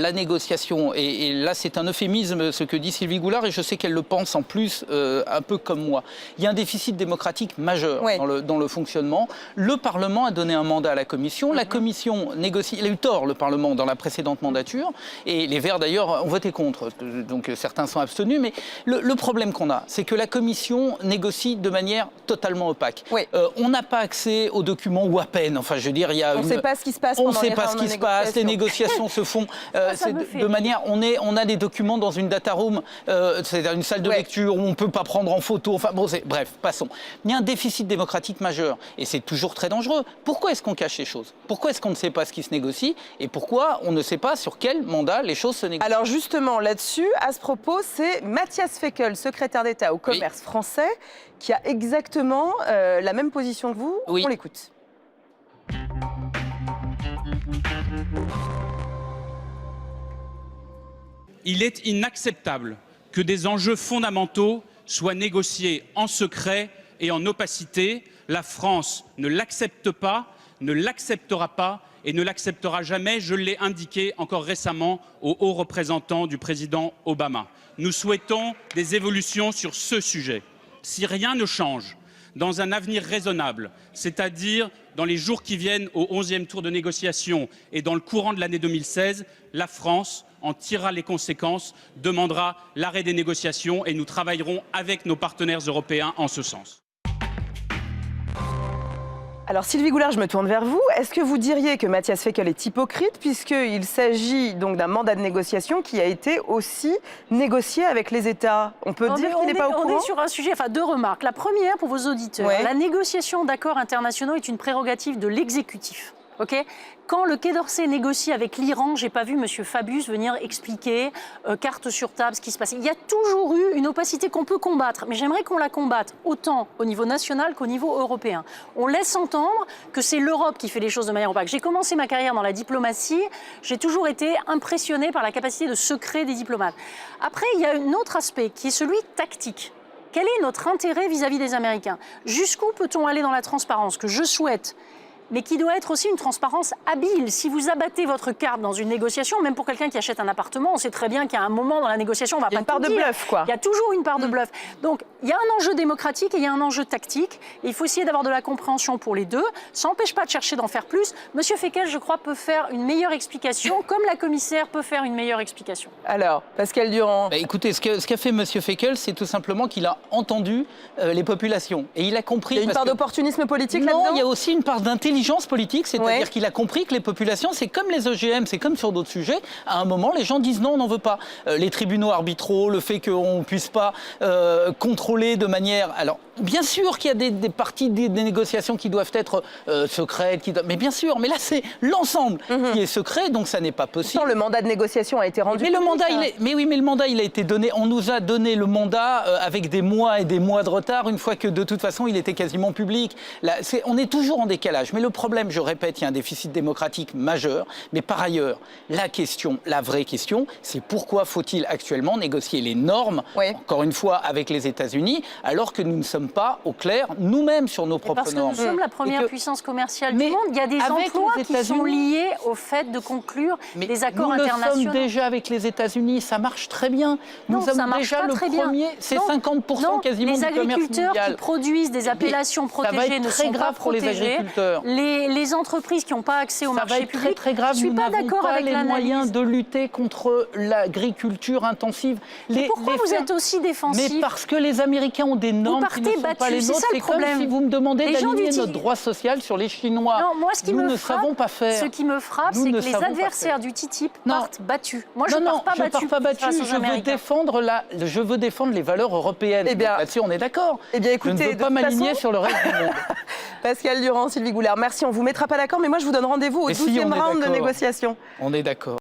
la négociation, et là c'est un euphémisme ce que dit Sylvie Goulard, et je sais qu'elle le pense en plus un peu comme moi. Il y a un déficit démocratique majeur dans le fonctionnement. Le Parlement a donné un mandat à la Commission. La Commission négocie. Il a eu tort, le Parlement, dans la précédente mandature. Et les Verts, d'ailleurs, ont voté contre. Donc certains sont abstenus. Mais le problème qu'on a, c'est que la Commission négocie de manière totalement opaque. On n'a pas accès aux documents, ou à peine. Enfin, je veux dire, il y a on ne sait pas ce qui se passe. On ne sait pas ce qui se passe. Les négociations se font de manière. On a des documents dans une data room, c'est-à-dire une salle de lecture où on ne peut pas prendre en photo. Enfin, bon, bref, passons. Il y a un déficit démocratique majeur. Et c'est toujours très dangereux. Pourquoi est-ce qu'on cache les choses? Pourquoi est-ce qu'on ne sait pas ce qui se négocie? Et pourquoi on ne sait pas sur quel mandat les choses se négocient? Alors justement, là-dessus, à ce propos, c'est Matthias Fekl, secrétaire d'État au commerce français, qui a exactement la même position que vous. On l'écoute. Il est inacceptable que des enjeux fondamentaux soient négociés en secret et en opacité. La France ne l'accepte pas, ne l'acceptera pas et ne l'acceptera jamais. Je l'ai indiqué encore récemment au haut représentant du président Obama. Nous souhaitons des évolutions sur ce sujet. Si rien ne change, dans un avenir raisonnable, c'est-à-dire dans les jours qui viennent au 11e tour de négociation et dans le courant de l'année 2016, la France en tirera les conséquences, demandera l'arrêt des négociations et nous travaillerons avec nos partenaires européens en ce sens. Alors Sylvie Goulard, je me tourne vers vous. Est-ce que vous diriez que Matthias Fekl est hypocrite puisqu'il s'agit donc d'un mandat de négociation qui a été aussi négocié avec les États? On peut dire qu'il n'est pas au courant? On est sur un sujet, enfin deux remarques. La première pour vos auditeurs, la négociation d'accords internationaux est une prérogative de l'exécutif. Quand le Quai d'Orsay négocie avec l'Iran, je n'ai pas vu M. Fabius venir expliquer, carte sur table, ce qui se passe. Il y a toujours eu une opacité qu'on peut combattre, mais j'aimerais qu'on la combatte autant au niveau national qu'au niveau européen. On laisse entendre que c'est l'Europe qui fait les choses de manière opaque. J'ai commencé ma carrière dans la diplomatie, j'ai toujours été impressionnée par la capacité de secret des diplomates. Après, il y a un autre aspect qui est celui tactique. Quel est notre intérêt vis-à-vis des Américains? Jusqu'où peut-on aller dans la transparence que je souhaite, mais qui doit être aussi une transparence habile. Si vous abattez votre carte dans une négociation, même pour quelqu'un qui achète un appartement, on sait très bien qu'il y a un moment dans la négociation, on va pas tout dire. Il y a une part de bluff, quoi. Il y a toujours une part de bluff. Donc, il y a un enjeu démocratique et il y a un enjeu tactique. Et il faut essayer d'avoir de la compréhension pour les deux. Ça n'empêche pas de chercher d'en faire plus. Monsieur Fekl, je crois, peut faire une meilleure explication, comme la commissaire peut faire une meilleure explication. Alors, Pascal Durand. Écoutez, ce qu'a fait Monsieur Fekl, c'est tout simplement qu'il a entendu les populations. Et il a compris... Il y a une part d'opportunisme politique là-dedans? Non, il y a aussi une part d'intelligence politique. C'est-à-dire qu'il a compris que les populations, c'est comme les OGM, c'est comme sur d'autres sujets. À un moment, les gens disent non, on n'en veut pas. Les tribunaux arbitraux, le fait qu'on ne puisse pas contrôler de manière... Alors, bien sûr qu'il y a des parties des négociations qui doivent être secrètes, mais bien sûr, mais là, c'est l'ensemble qui est secret, donc ça n'est pas possible. Pourtant, le mandat de négociation a été rendu mais public, le mandat, mais le mandat, il a été donné. On nous a donné le mandat avec des mois et des mois de retard, une fois que de toute façon, il était quasiment public. Là, on est toujours en décalage. Mais le problème, je répète, il y a un déficit démocratique majeur. Mais par ailleurs, la vraie question, c'est pourquoi faut-il actuellement négocier les normes, encore une fois, avec les États-Unis, alors que nous ne sommes pas au clair nous-mêmes sur nos propres normes. Parce que nous sommes la première puissance commerciale du monde. Il y a des emplois qui sont liés au fait de conclure des accords internationaux. Nous sommes déjà avec les États-Unis, ça marche très bien. Nous sommes déjà le premier, c'est 50% quasiment du commerce mondial. Les agriculteurs qui produisent des appellations protégées ne sont pas protégés. Les entreprises qui n'ont pas accès au marché public. Ça va être très grave. Je ne suis pas d'accord avec les moyens de lutter contre l'agriculture intensive. Pourquoi vous êtes aussi défensif? Mais parce que les Américains ont des normes qui ne sont pas les nôtres. C'est comme si vous me demandez d'aligner notre droit social sur les Chinois. Non, moi, nous ne savons pas faire. Ce qui me frappe, c'est que les adversaires du TTIP partent battus. Moi, je ne pars pas battu. Je veux défendre les valeurs européennes. Là-dessus, on est d'accord. Eh bien, écoutez, je ne veux pas m'aligner sur le reste du monde. Pascal Durand, Sylvie Goulard, merci. On ne vous mettra pas d'accord, mais moi, je vous donne rendez-vous au 12e round de négociation. On est d'accord.